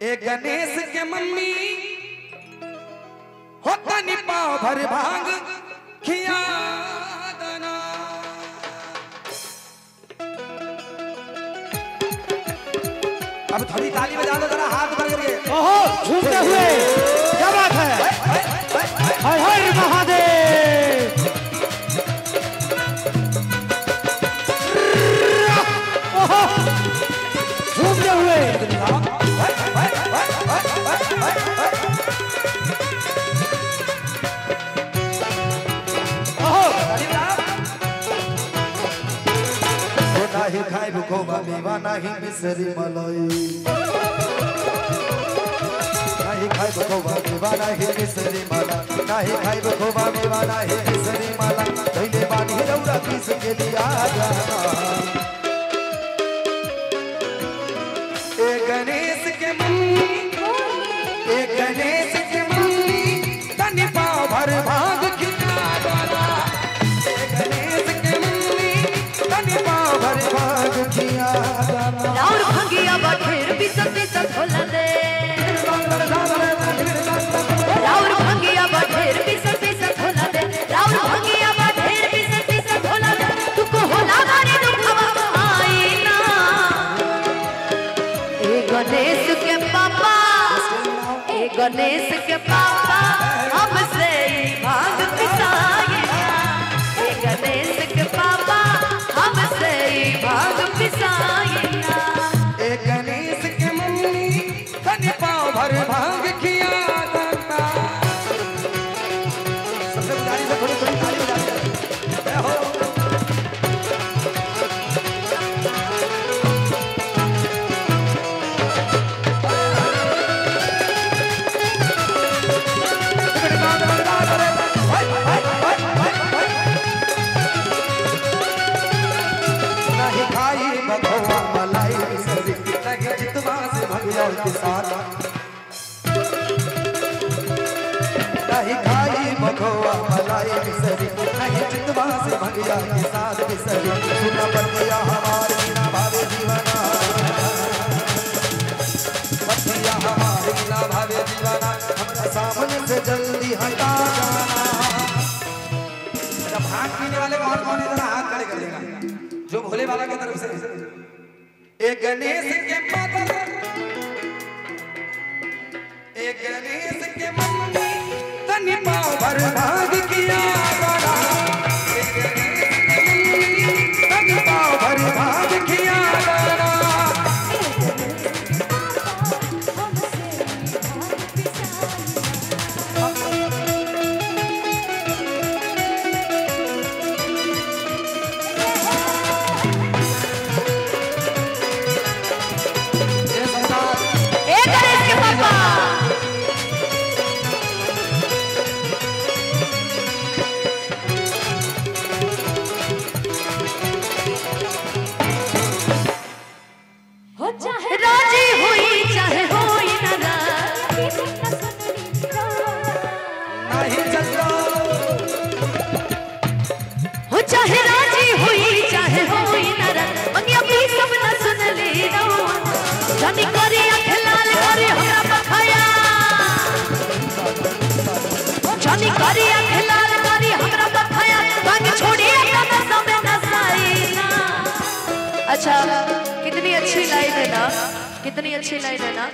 ए गणेश के मम्मी होता नि पाव भर भांग खिया दना। अब थोड़ी ताली बजा दो जरा, हाथ ऊपर करिए। ओहो झूमते हुए, क्या बात है। हाय हाय महादेव। ओहो झूमते हुए। नाही खाइब खोबा मेवा नाही मिसरी मलाई, नाही खाइब खोबा मेवा नाही मिसरी मला, नाही खाइब खोबा मेवा नाही मिसरी मला, धैले बानी रौरा किस के लिया जाना। ए गणेश के मम्मी, ए गणेश के मम्मी तनि पाव भर भांग खिया जाना। ए गणेश के मम्मी तनि पाव भर भांग खिया जाना। लाउर भंगिया बठेर बिसत बिसत होला दे, लाउर भंगिया बठेर बिसत बिसत होला दे, लाउर भंगिया बठेर बिसत बिसत होला दे, तुको होला मारे दुखवा आईना। ए गणेश के पापा, ए गणेश के पापा हमसे भांग पिसाएगा। ए गणेश के पापा हमसे भांग पिसाएगा। ए गणेश के मम्मी तनि पाव भर भांग खिया जाना। सबसे पुजारी से थोड़ी थोड़ी ताली बजा दे। हो नहीं खाई बखवा मलाई मिसरी, नहीं जितवा से भगिया के साथ, नहीं खाई बखवा मलाई मिसरी, नहीं जितवा से भगिया के साथ मिसरी। सुना बतिया हमारे बिना भावे जीवना, बतिया हमारे बिना भावे जीवना, हमरा सामने से जल्दी हटा जाना। जब भांग पीने वाले कौन कौन है जरा हाथ खड़े कर देगा जो भोले बाबा की तरफ से। एक गणेश के पापा, एक गणेश के मम्मी तनि पाव भर भांग किया जाना। एक गणेश के मम्मी तनि पाव भर भांग किया जाना। राजी हुई चाहे होई ना नहीं चलता हो, चाहे राजी हुई चाहे होई ना मंगिया भी सब न सुन ली रो। जानी करी आँख लाल करी हमरा बखाया, जानी करी आँख लाल करी हमरा बखाया, भांग छोड़ी अपना समय नसाई ना। अच्छा कितनी अच्छी लाइन है ना, कितनी अच्छी लाइन है ना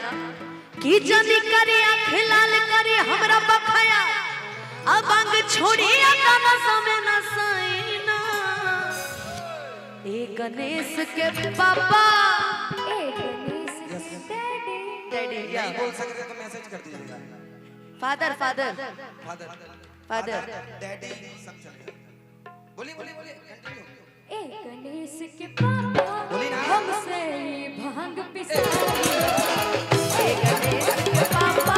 कि जानी करी आँख लाल करी हमरा बखाया, अब अंग छोड़ी अपना समय नसाई ना। ए गणेश के पापा, ए गणेश के डैडी, डैडी नहीं बोल सकते तो मैसेज कर दीजिएगा। Father father father father daddy सब चलेगा। बोलिए बोलिए बोलिए कंटिन्यू। ए गणेश के पापा बोली ना। हमसे भांग पिसाई। ए गणेश के पापा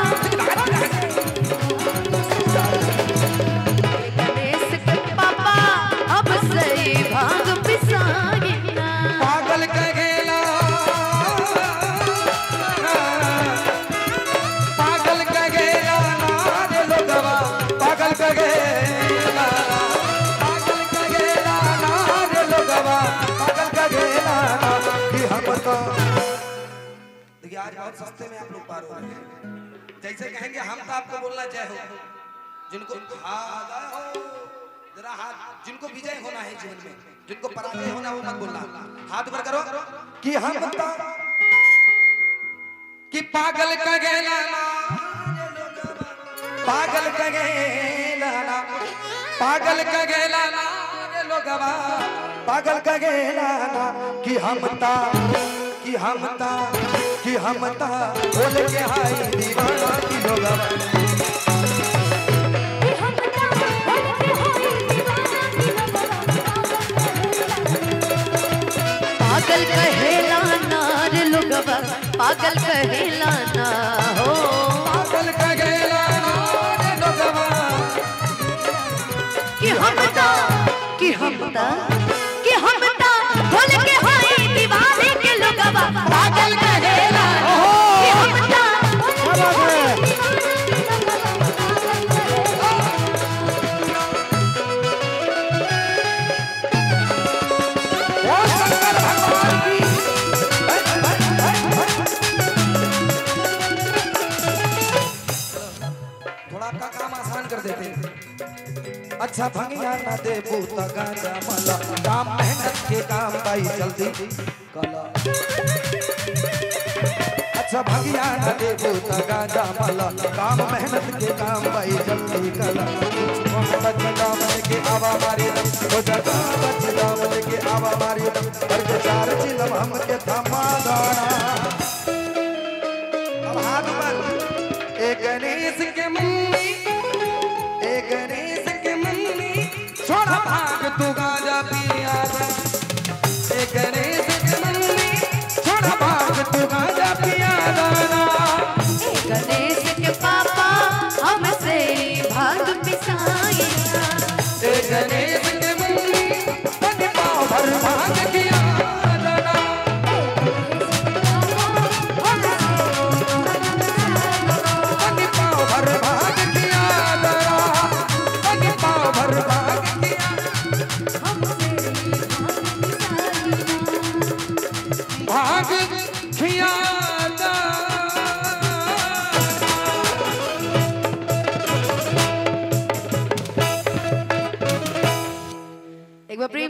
ए गणेश के पापा अब सही भांग पिसाई ना। पागल कहेला, पागल कहेला नारे लोगवा, पागल कहेला, पागल कहेला नारे लोगवा, पागल कहेला बहुत सस्ते में आप लोग पार हो रहे हैं। जैसे कहेंगे हम तो आपको बोलना जय हो, जिनको जरा हाथ, जिनको विजय होना है जीवन में, जिनको पराजय होना वो मत बोलना, हाथ ऊपर करो कि हम कि पागल का गेला पागल का गेला पागल का गेला लोगवा पागल का गेला कि हमता बोल के हाय दीवाना की लोगवा पागल कहेला ना रे लोगवा पागल कहेला ना हो पागल का गेला रे लोगवा कि हमता बोल के हाय दीवाने के लोगवा पागल कहेला कि हमता क्या बात है? थोड़ा आपका काम आसान कर देते हैं। अच्छा भंगिया ना दे बूता गांजा मला काम मेहनत के काम भाई जल्दी कला। अच्छा भंगिया ना दे बूता गांजा मला काम मेहनत के काम भाई जल्दी कला। बचदा मन के आवा मारी दम हो जगा बचदा मन के आवा मारी दम कर के चार चिलम हम के थमा दाना। अब हाथ पर ए गणेश के मम्मी ए गणेश के मम्मी छोड़ा भाग तू गांजा पिया ए गणेश के मम्मी छोड़ा भाग तू गांजा पिया दाना। गणेश के पापा हमसे भाग पिसाई ए गणेश के मम्मी बन पाँव भर भाग किया दाना। बन पाँव भर भाग किया दाना। बन पाँव भर भाग किया भाग किया एक बार प्रेम